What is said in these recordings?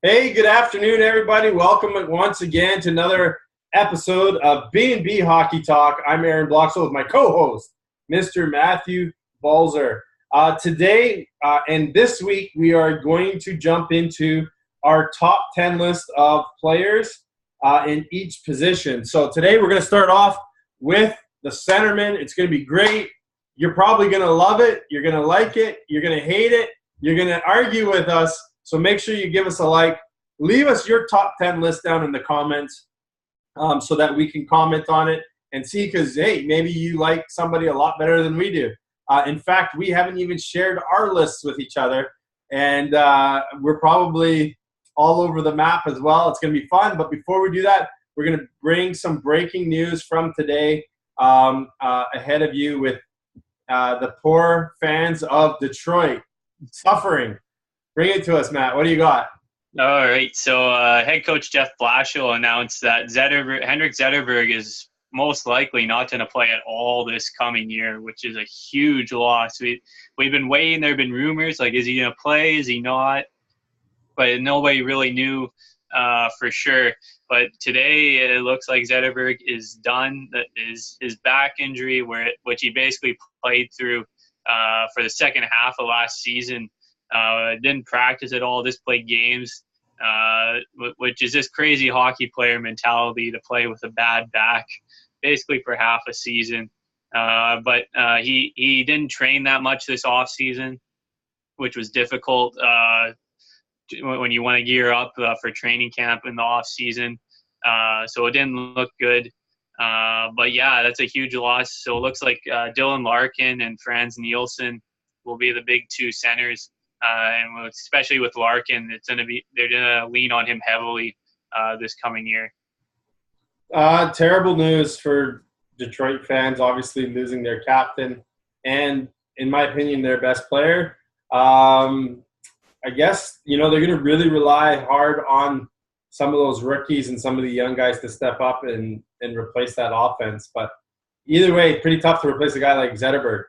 Hey, good afternoon, everybody. Welcome once again to another episode of B&B Hockey Talk. I'm Aaron Bloxwell with my co-host, Mr. Matthew Balzer. Today and this week, we are going to jump into our top 10 list of players in each position. So today, we're going to start off with the centerman. It's going to be great. You're probably going to love it. You're going to like it. You're going to hate it. You're going to argue with us. So make sure you give us a like. Leave us your top 10 list down in the comments so that we can comment on it and see, because, hey, maybe you like somebody a lot better than we do. In fact, we haven't even shared our lists with each other, and we're probably all over the map as well. It's going to be fun. But before we do that, we're going to bring some breaking news from today ahead of you with the poor fans of Detroit suffering. Bring it to us, Matt. What do you got? All right. So head coach Jeff Blashill announced that Henrik Zetterberg is most likely not going to play at all this coming year, which is a huge loss. We've been waiting. There have been rumors, like, is he going to play? Is he not? But nobody really knew for sure. But today it looks like Zetterberg is done. That is his back injury, which he basically played through for the second half of last season. Didn't practice at all, just played games, which is this crazy hockey player mentality to play with a bad back, basically for half a season. But he didn't train that much this off season, which was difficult when you want to gear up for training camp in the off season. So it didn't look good. But yeah, that's a huge loss. So it looks like Dylan Larkin and Franz Nielsen will be the big two centers. And especially with Larkin, they're gonna lean on him heavily this coming year. Terrible news for Detroit fans, obviously losing their captain and, in my opinion, their best player. I guess, they're going to really rely hard on some of those rookies and some of the young guys to step up and replace that offense. But either way, pretty tough to replace a guy like Zetterberg.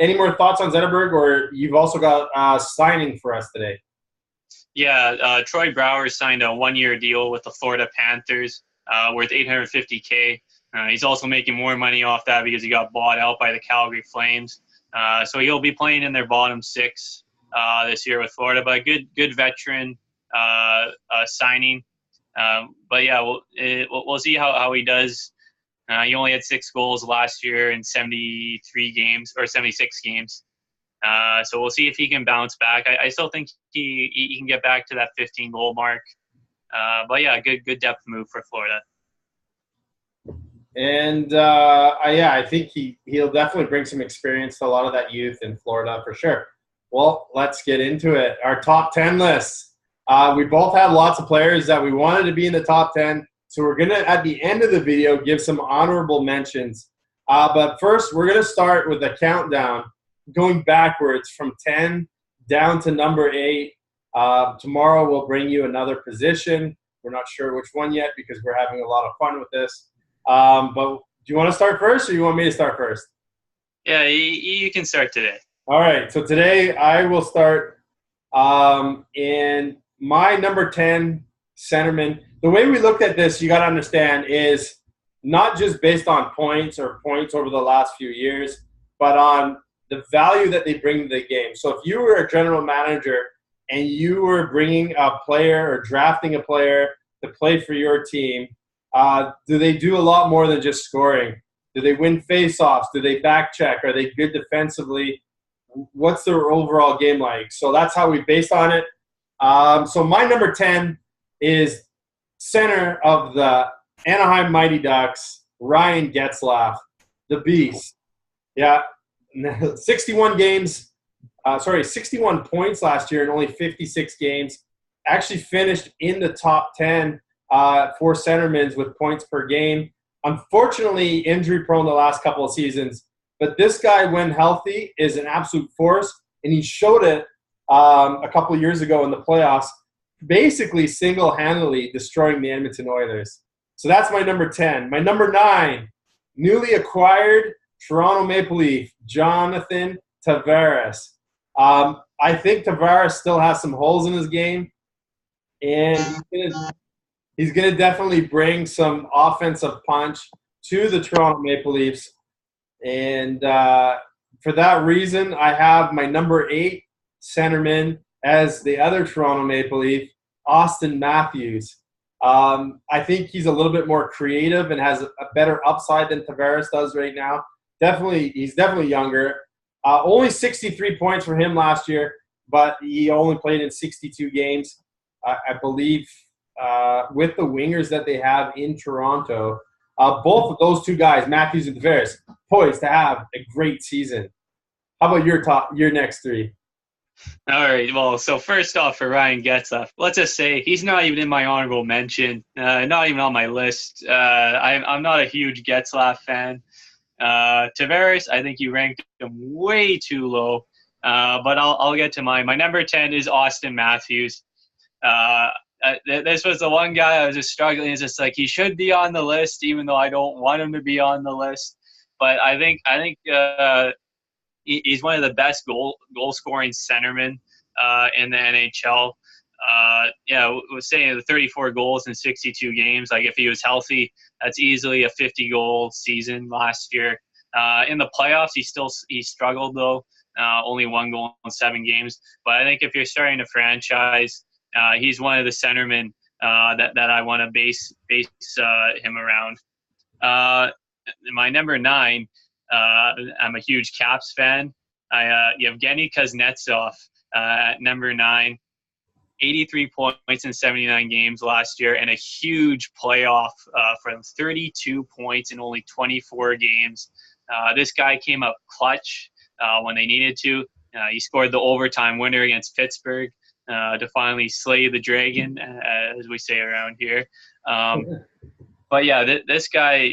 Any more thoughts on Zetterberg, or you've also got signing for us today? Yeah, Troy Brouwer signed a one-year deal with the Florida Panthers worth $850K. He's also making more money off that because he got bought out by the Calgary Flames. So he'll be playing in their bottom six this year with Florida, but a good veteran signing. But yeah, we'll see how he does. He only had 6 goals last year in 73 games or 76 games. So we'll see if he can bounce back. I still think he can get back to that 15-goal mark. But yeah, good depth move for Florida. And I think he'll definitely bring some experience to a lot of that youth in Florida for sure. Well, let's get into it. Our top 10 lists. We both had lots of players that we wanted to be in the top 10. So we're going to, at the end of the video, give some honorable mentions. But first, we're going to start with a countdown, going backwards from 10 down to number 8. Tomorrow we'll bring you another position. We're not sure which one yet because we're having a lot of fun with this. But do you want to start first, or you want me to start first? Yeah, you can start today. All right. So today I will start in my number 10 centerman. The way we looked at this, you got to understand, is not just based on points over the last few years, but on the value that they bring to the game. So if you were a general manager and you were bringing a player or drafting a player to play for your team, do they do a lot more than just scoring? Do they win faceoffs? Do they back check? Are they good defensively? What's their overall game like? So that's how we based on it. So my number 10 is center of the Anaheim Mighty Ducks, Ryan Getzlaf, the Beast. Yeah, 61 points last year in only 56 games. Actually finished in the top 10 for centermen with points per game. Unfortunately, injury-prone the last couple of seasons. But this guy, when healthy, is an absolute force, and he showed it a couple of years ago in the playoffs, basically single-handedly destroying the Edmonton Oilers. So that's my number 10. My number 9, newly acquired Toronto Maple Leaf, Jonathan Tavares. I think Tavares still has some holes in his game. and he's gonna definitely bring some offensive punch to the Toronto Maple Leafs. And for that reason, I have my number 8 centerman as the other Toronto Maple Leaf, Austin Matthews. I think he's a little bit more creative and has a better upside than Tavares does right now. He's definitely younger. Only 63 points for him last year, but he only played in 62 games. I believe with the wingers that they have in Toronto, both of those two guys, Matthews and Tavares, poised to have a great season. How about your next 3? All right. Well, so first off, for Ryan Getzlaf, let's just say he's not even in my honorable mention, not even on my list. I'm not a huge Getzlaf fan. Tavares, I think you ranked him way too low, but I'll get to mine. My number 10 is Austin Matthews. This was the one guy I was just struggling. It's just like he should be on the list, even though I don't want him to be on the list. But I think he's one of the best goal scoring centermen in the NHL. Was saying the 34 goals in 62 games. Like if he was healthy, that's easily a 50-goal season last year. In the playoffs, he struggled though. Only 1 goal in 7 games. But I think if you're starting a franchise, he's one of the centermen that I want to base him around. My number 9. I'm a huge Caps fan. Yevgeny Kuznetsov at number 9, 83 points in 79 games last year, and a huge playoff from 32 points in only 24 games. This guy came up clutch when they needed to. He scored the overtime winner against Pittsburgh to finally slay the dragon, as we say around here. But yeah, this guy,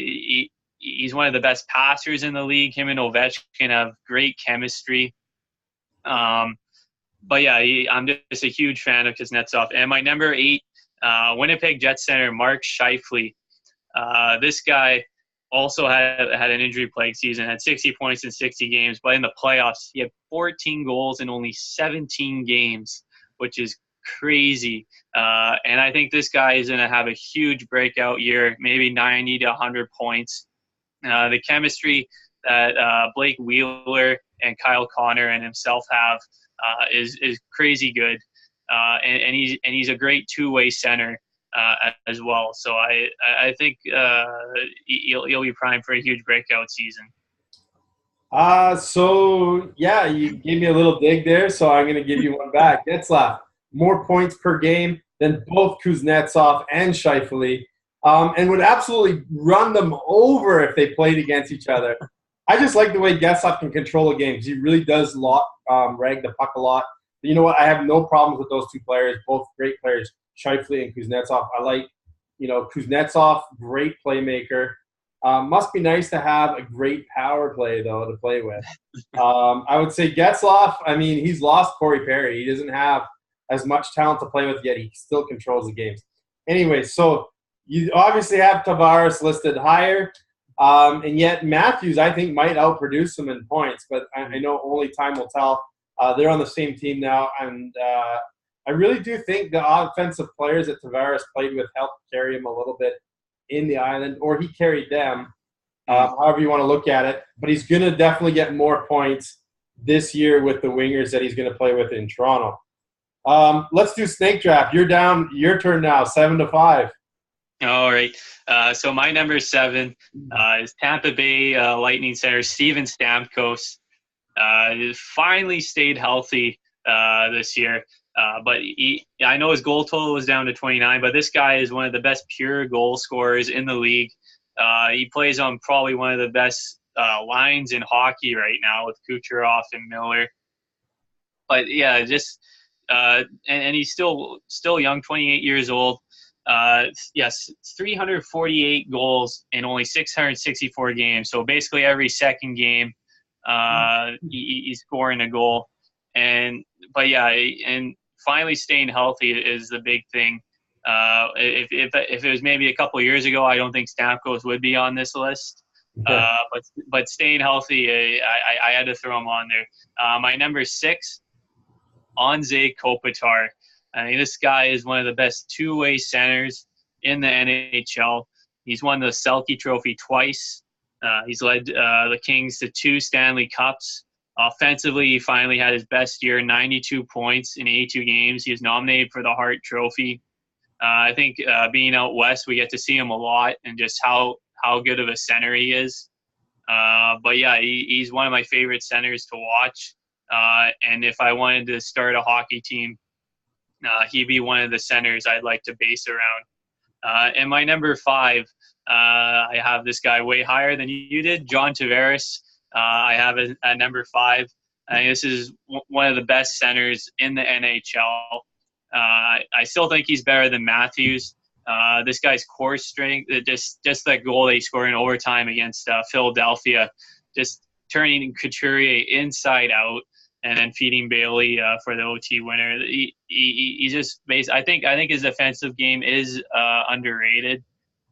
he's one of the best passers in the league. Him and Ovechkin have great chemistry. But yeah, I'm just a huge fan of Kuznetsov. And my number 8, Winnipeg Jets center Mark Scheifele. This guy also had an injury-plagued season, had 60 points in 60 games. But in the playoffs, he had 14 goals in only 17 games, which is crazy. And I think this guy is going to have a huge breakout year, maybe 90 to 100 points. The chemistry that Blake Wheeler and Kyle Connor and himself have is crazy good, and he's a great two-way center as well. So I think he'll be primed for a huge breakout season. So yeah, you gave me a little dig there, so I'm going to give you one back. Getzlaf, more points per game than both Kuznetsov and Scheifele. And would absolutely run them over if they played against each other. I just like the way Getzlaf can control a game because he really does rag the puck a lot. But you know what? I have no problems with those 2 players, both great players, Scheifele and Kuznetsov. I like, Kuznetsov, great playmaker. Must be nice to have a great power play, though, to play with. I would say Getzlaf, he's lost Corey Perry. He doesn't have as much talent to play with yet. He still controls the games. Anyway, so you obviously have Tavares listed higher, and yet Matthews, I think, might outproduce him in points, but I know only time will tell. They're on the same team now, and I really do think the offensive players that Tavares played with helped carry him a little bit in the island, or he carried them, however you want to look at it. But he's going to definitely get more points this year with the wingers that he's going to play with in Toronto. Let's do snake draft. You're down. Your turn now, 7-5. All right. So my number 7 is Tampa Bay Lightning center Steven Stamkos. He finally stayed healthy this year. But I know his goal total was down to 29, but this guy is one of the best pure goal scorers in the league. He plays on probably one of the best lines in hockey right now with Kucherov and Miller. But yeah, and he's still young, 28 years old. Yes, 348 goals in only 664 games. So basically every second game, he's scoring a goal. But finally staying healthy is the big thing. If it was maybe a couple of years ago, I don't think Stamkos would be on this list. But staying healthy, I had to throw him on there. My number 6, Anze Kopitar. I mean, this guy is one of the best two-way centers in the NHL. He's won the Selke Trophy twice. He's led the Kings to 2 Stanley Cups. Offensively, he finally had his best year, 92 points in 82 games. He was nominated for the Hart Trophy. I think being out west, we get to see him a lot and just how good of a center he is. But yeah, he's one of my favorite centers to watch. And if I wanted to start a hockey team, he'd be one of the centers I'd like to base around. And my number 5, I have this guy way higher than you did, John Tavares. I have at number 5. I think this is one of the best centers in the NHL. I still think he's better than Matthews. This guy's core strength, just that goal that he scored in overtime against Philadelphia, just turning Couturier inside out and then feeding Bailey for the OT winner. He just I think his defensive game is underrated.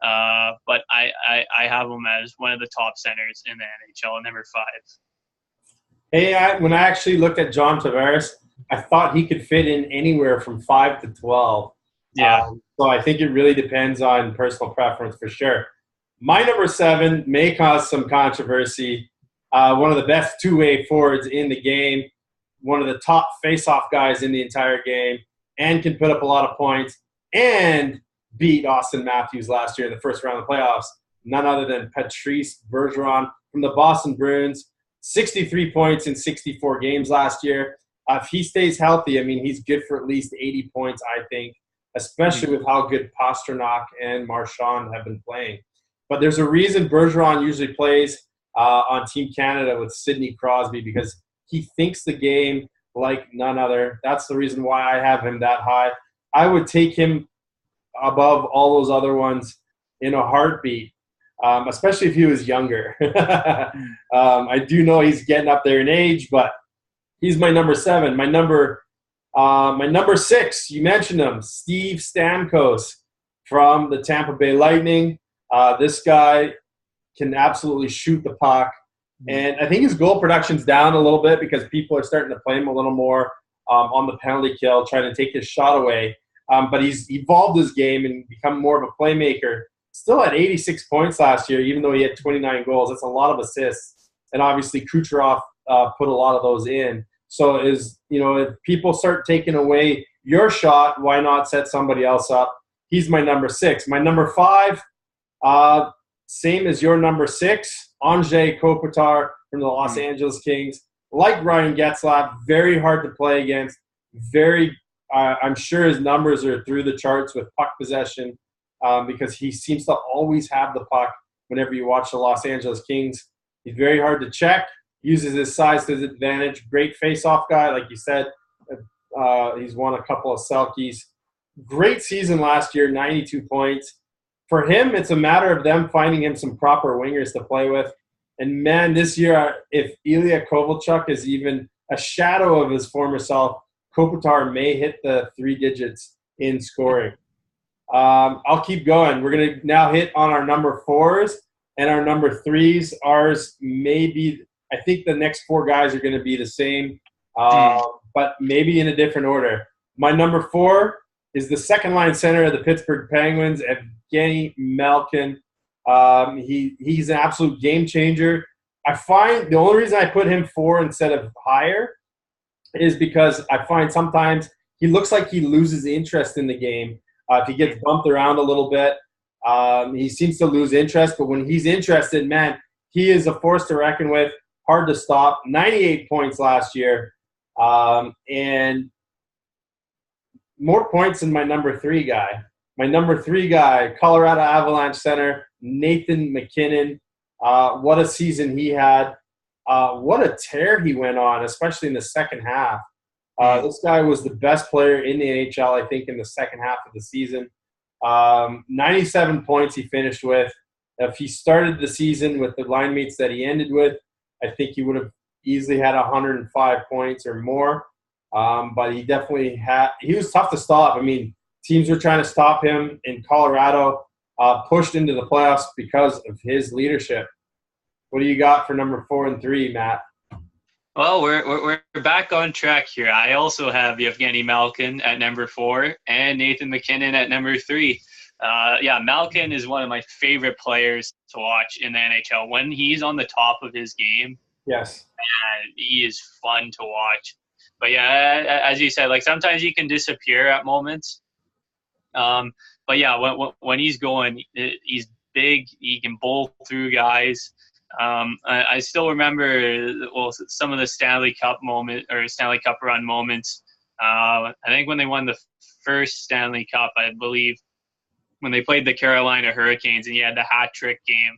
But I have him as one of the top centers in the NHL at number 5. Hey, when I actually looked at John Tavares, I thought he could fit in anywhere from 5 to 12. Yeah. So I think it really depends on personal preference for sure. My number 7 may cause some controversy. One of the best two-way forwards in the game, one of the top face-off guys in the entire game, and can put up a lot of points, and beat Austin Matthews last year in the first round of the playoffs. None other than Patrice Bergeron from the Boston Bruins. 63 points in 64 games last year. If he stays healthy, I mean, he's good for at least 80 points, I think, especially with how good Pastrnak and Marchand have been playing. But there's a reason Bergeron usually plays on Team Canada with Sidney Crosby, because he thinks the game like none other. That's the reason why I have him that high. I would take him above all those other ones in a heartbeat, especially if he was younger. I do know he's getting up there in age, but he's my number 7. My number 6, you mentioned him, Steve Stamkos from the Tampa Bay Lightning. This guy can absolutely shoot the puck. And I think his goal production's down a little bit because people are starting to play him a little more on the penalty kill, trying to take his shot away. But he's evolved his game and become more of a playmaker. Still at 86 points last year, even though he had 29 goals. That's a lot of assists. And obviously Kucherov put a lot of those in. So if people start taking away your shot, why not set somebody else up? He's my number 6. My number 5, same as your number 6, Andrei Kopitar from the Los Angeles Kings. Like Ryan Getzlaf, very hard to play against. I'm sure his numbers are through the charts with puck possession because he seems to always have the puck whenever you watch the Los Angeles Kings. He's very hard to check, uses his size to his advantage. Great face-off guy, like you said. He's won a couple of Selkies. Great season last year, 92 points. For him, it's a matter of them finding him some proper wingers to play with. And, man, this year, if Ilya Kovalchuk is even a shadow of his former self, Kopitar may hit the 3 digits in scoring. I'll keep going. We're going to now hit on our number 4s and our number 3s. Ours may be – I think the next 4 guys are going to be the same, but maybe in a different order. My number 4 is the second-line center of the Pittsburgh Penguins, Evgeny Malkin. He's an absolute game changer. I find the only reason I put him 4 instead of higher is because I find sometimes he looks like he loses interest in the game. If he gets bumped around a little bit, he seems to lose interest. But when he's interested, man, he is a force to reckon with, hard to stop. 98 points last year. And more points than my number 3 guy. My number 3 guy, Colorado Avalanche center, Nathan MacKinnon. What a season he had. What a tear he went on, especially in the second half. This guy was the best player in the NHL, I think, in the second half of the season. 97 points he finished with. If he started the season with the line mates that he ended with, I think he would have easily had 105 points or more. But he definitely he was tough to stop. I mean, teams were trying to stop him in Colorado, pushed into the playoffs because of his leadership. What do you got for number 4 and 3, Matt? Well, we're back on track here. I also have Yevgeny Malkin at number 4 and Nathan MacKinnon at number 3. Yeah, Malkin is one of my favorite players to watch in the NHL. When he's on the top of his game, Yes. he is fun to watch. But yeah, as you said, like sometimes he can disappear at moments. But yeah, when he's going, he's big. He can bowl through guys. I still remember some of the Stanley Cup Stanley Cup run moments. I think when they won the first Stanley Cup, I believe when they played the Carolina Hurricanes and he had the hat trick game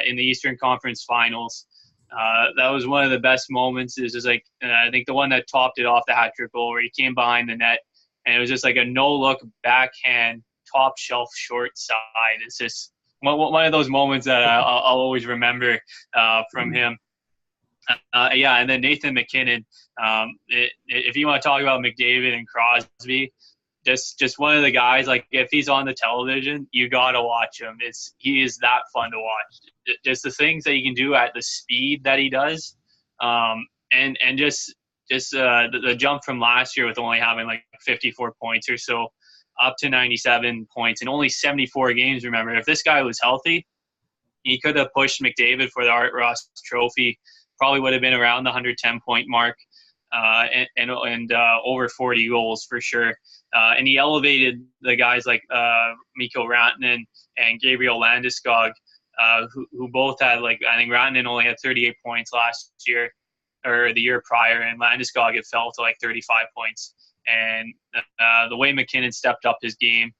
in the Eastern Conference Finals. That was one of the best moments. Is just like I think the one that topped it off, the hat trick goal where he came behind the net and it was just like a no look backhand top shelf short side. It's just one of those moments that I'll always remember from him. Yeah, and then Nathan MacKinnon. If you want to talk about McDavid and Crosby, just one of the guys. Like if he's on the television, you gotta watch him. He is that fun to watch. Just the things that he can do at the speed that he does, and just the jump from last year with only having like 54 points or so up to 97 points in only 74 games. Remember, if this guy was healthy, he could have pushed McDavid for the Art Ross Trophy. Probably would have been around the 110-point mark and over 40 goals for sure. And he elevated the guys like Mikko Rantanen and Gabriel Landeskog, who both had, like, I think Rantanen only had 38 points last year or the year prior, and Landeskog had fell to like 35 points. And the way MacKinnon stepped up his game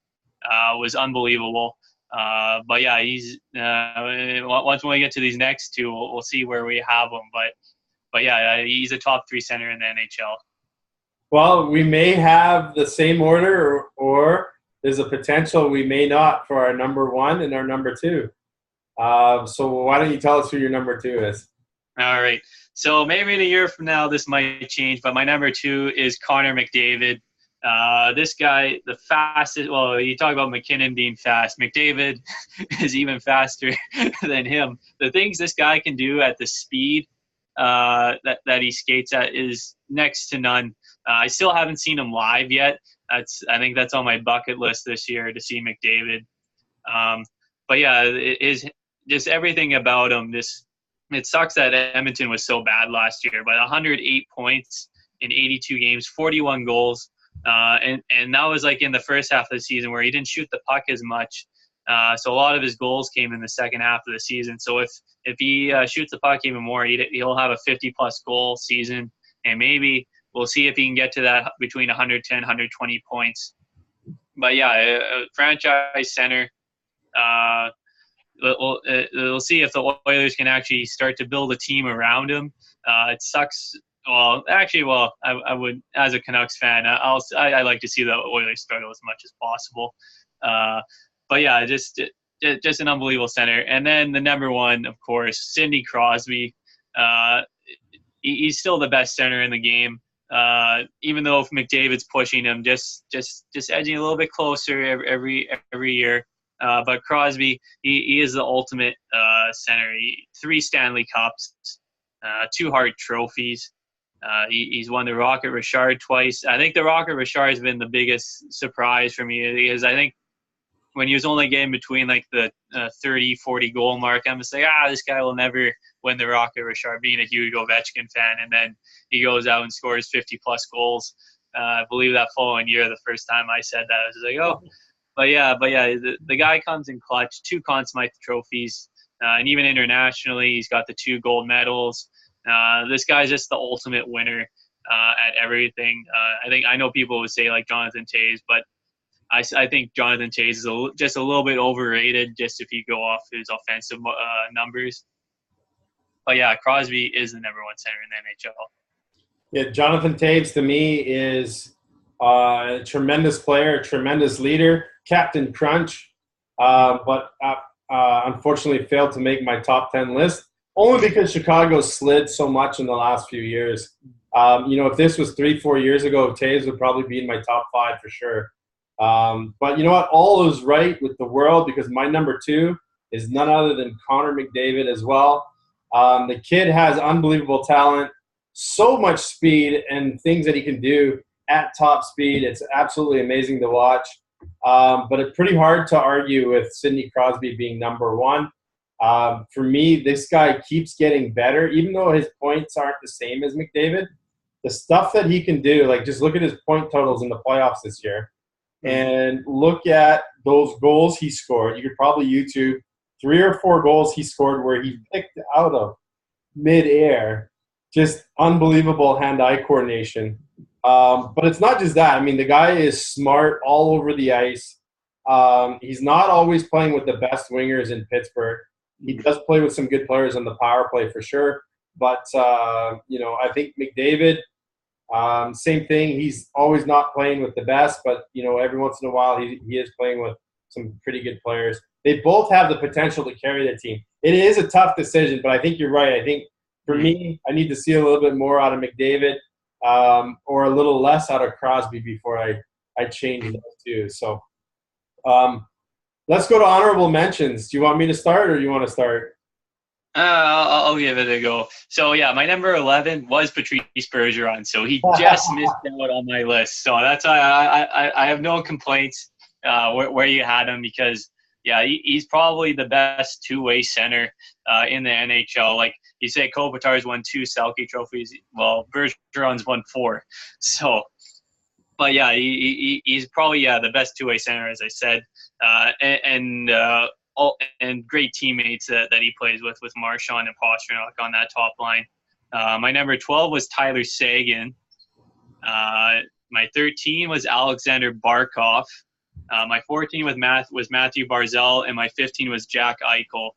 was unbelievable. But yeah, he's once we get to these next two, we'll see where we have him. But yeah, he's a top 3 center in the NHL. Well, we may have the same order, or there's a potential we may not for our number 1 and our number 2. So why don't you tell us who your number 2 is? All right. So maybe in a year from now, this might change, but my number 2 is Connor McDavid. This guy, the fastest. Well, you talk about MacKinnon being fast. McDavid is even faster than him. The things this guy can do at the speed that he skates at is next to none. I still haven't seen him live yet. I think that's on my bucket list this year to see McDavid. But yeah, it is just everything about him. It sucks that Edmonton was so bad last year, but 108 points in 82 games, 41 goals. And that was like in the first half of the season where he didn't shoot the puck as much. So a lot of his goals came in the second half of the season. So if he shoots the puck even more, he'll have a 50-plus goal season. And maybe we'll see if he can get to that between 110, 120 points. But yeah, a franchise center. We'll see if the Oilers can actually start to build a team around him. It sucks. I would, as a Canucks fan, I like to see the Oilers struggle as much as possible. But yeah, just an unbelievable center. And then the number 1, of course, Sidney Crosby. He's still the best center in the game. Even though if McDavid's pushing him, just edging a little bit closer every year. But Crosby, he is the ultimate center. 3 Stanley Cups, 2 Hart trophies. He's won the Rocket Richard twice. I think the Rocket Richard has been the biggest surprise for me because I think when he was only getting between like the 30, 40 goal mark, I'm just like, this guy will never win the Rocket Richard, being a huge Ovechkin fan. And then he goes out and scores 50-plus goals. I believe that following year, the first time I said that, I was like, oh. But yeah, the guy comes in clutch, 2 Conn Smythe trophies, and even internationally, he's got the 2 gold medals. This guy's just the ultimate winner at everything. I know people would say like Jonathan Toews, but I think Jonathan Toews is just a little bit overrated just if you go off his offensive numbers. But yeah, Crosby is the number 1 center in the NHL. Yeah, Jonathan Toews to me is a tremendous player, a tremendous leader, Captain Crunch, but unfortunately failed to make my top 10 list, only because Chicago slid so much in the last few years. If this was 3-4 years ago, Toews would probably be in my top 5 for sure. But you know what? All is right with the world because my number 2 is none other than Connor McDavid as well. The kid has unbelievable talent, so much speed and things that he can do at top speed. It's absolutely amazing to watch. But it's pretty hard to argue with Sidney Crosby being number one. For me, this guy keeps getting better, even though his points aren't the same as McDavid. The stuff that he can do, like just look at his point totals in the playoffs this year and look at those goals he scored. You could probably YouTube 3 or 4 goals he scored where he picked out of midair. Just unbelievable hand-eye coordination. But it's not just that. I mean, the guy is smart all over the ice. He's not always playing with the best wingers in Pittsburgh. He does play with some good players on the power play for sure. But, I think McDavid, same thing. He's always not playing with the best, but, every once in a while he is playing with some pretty good players. They both have the potential to carry the team. It is a tough decision, but I think you're right. I think for me, I need to see a little bit more out of McDavid or a little less out of Crosby before I change those two. So let's go to honorable mentions. Do you want me to start or do you want to start? I'll give it a go. So, yeah, my number 11 was Patrice Bergeron. So he just missed out on my list. So that's why I have no complaints where you had him because, yeah, he's probably the best two-way center in the NHL. Like you say, Kopitar's won 2 Selke trophies. Well, Bergeron's won 4. So, but, yeah, he's probably, the best two-way center, as I said. And great teammates that he plays with Marchand and Pastrnak on that top line. My number 12 was Tyler Seguin. My 13 was Alexander Barkov. My 14 was Matthew Barzal, and my 15 was Jack Eichel,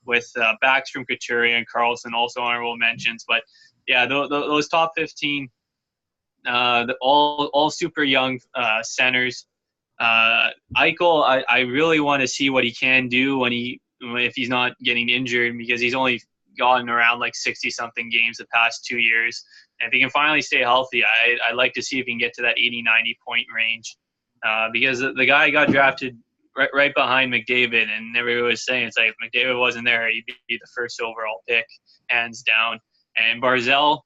with Backstrom, Couturier, and Carlson also honorable mentions. But yeah, those top 15, all super young centers. Eichel, I really want to see what he can do if he's not getting injured, because he's only gotten around like 60-something games the past 2 years. And if he can finally stay healthy, I'd like to see if he can get to that 80, 90-point range. Because the guy got drafted right behind McDavid, and everybody was saying it's like if McDavid wasn't there, he'd be the first overall pick, hands down. And Barzal,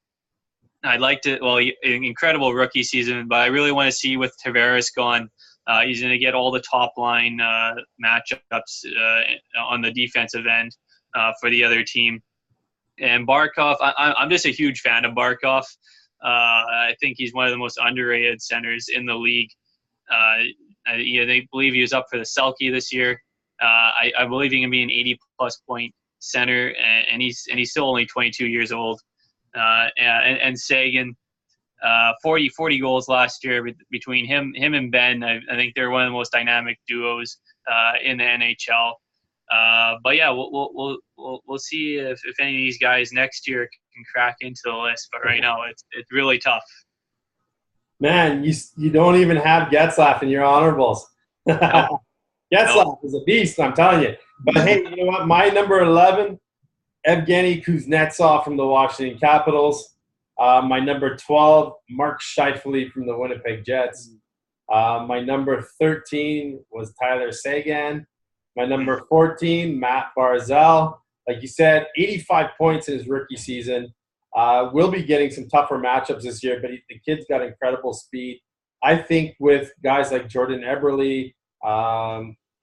I'd like to – well, an incredible rookie season, but I really want to see with Tavares gone, he's going to get all the top-line matchups on the defensive end for the other team. And Barkov, I'm just a huge fan of Barkov. I think he's one of the most underrated centers in the league. They believe he was up for the Selke this year. I believe he can be an 80-plus point center, and he's still only 22 years old. And Seguin, 40 goals last year between him and Ben. I think they're one of the most dynamic duos in the NHL. But yeah, we'll see if any of these guys next year can crack into the list. But right now, it's really tough. Man, you don't even have Getzlaf in your honorables. No. Getzlaf is a beast, I'm telling you. But hey, you know what? My number 11, Evgeny Kuznetsov from the Washington Capitals. My number 12, Mark Scheifele from the Winnipeg Jets. My number 13 was Tyler Seguin. My number 14, Matt Barzal. Like you said, 85 points in his rookie season. We'll be getting some tougher matchups this year, but the kid's got incredible speed. I think with guys like Jordan Eberle,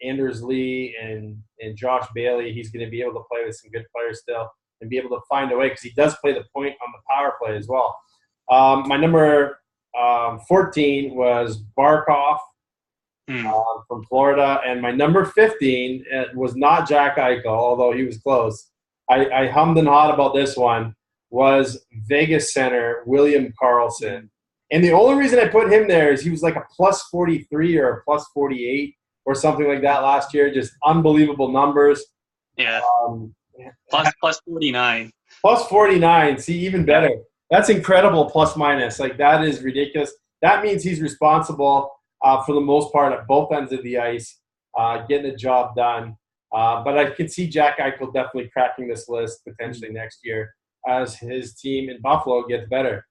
Anders Lee, and Josh Bailey, he's going to be able to play with some good players still and be able to find a way, because he does play the point on the power play as well. My number 14 was Barkov from Florida, and my number 15 was not Jack Eichel, although he was close. I hummed and hawed about this one. Was Vegas center William Karlsson. And the only reason I put him there is he was like a plus 43 or a plus 48 or something like that last year. Just unbelievable numbers. Yeah. Plus 49. Plus 49. See, even better. That's incredible plus minus. Like, that is ridiculous. That means he's responsible for the most part at both ends of the ice, getting the job done. But I can see Jack Eichel definitely cracking this list potentially next year as his team in Buffalo gets better.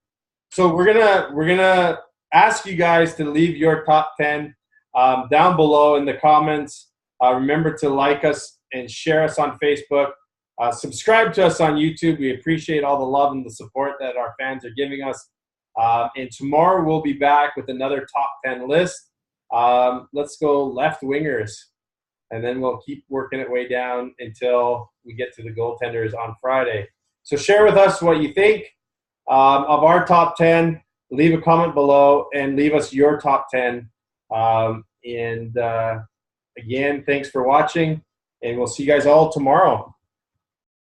So we're gonna ask you guys to leave your top 10 down below in the comments. Remember to like us and share us on Facebook. Subscribe to us on YouTube. We appreciate all the love and the support that our fans are giving us. And tomorrow we'll be back with another top 10 list. Let's go left wingers. And then we'll keep working it way down until we get to the goaltenders on Friday. So share with us what you think of our top 10. Leave a comment below and leave us your top 10. Again, thanks for watching, and we'll see you guys all tomorrow.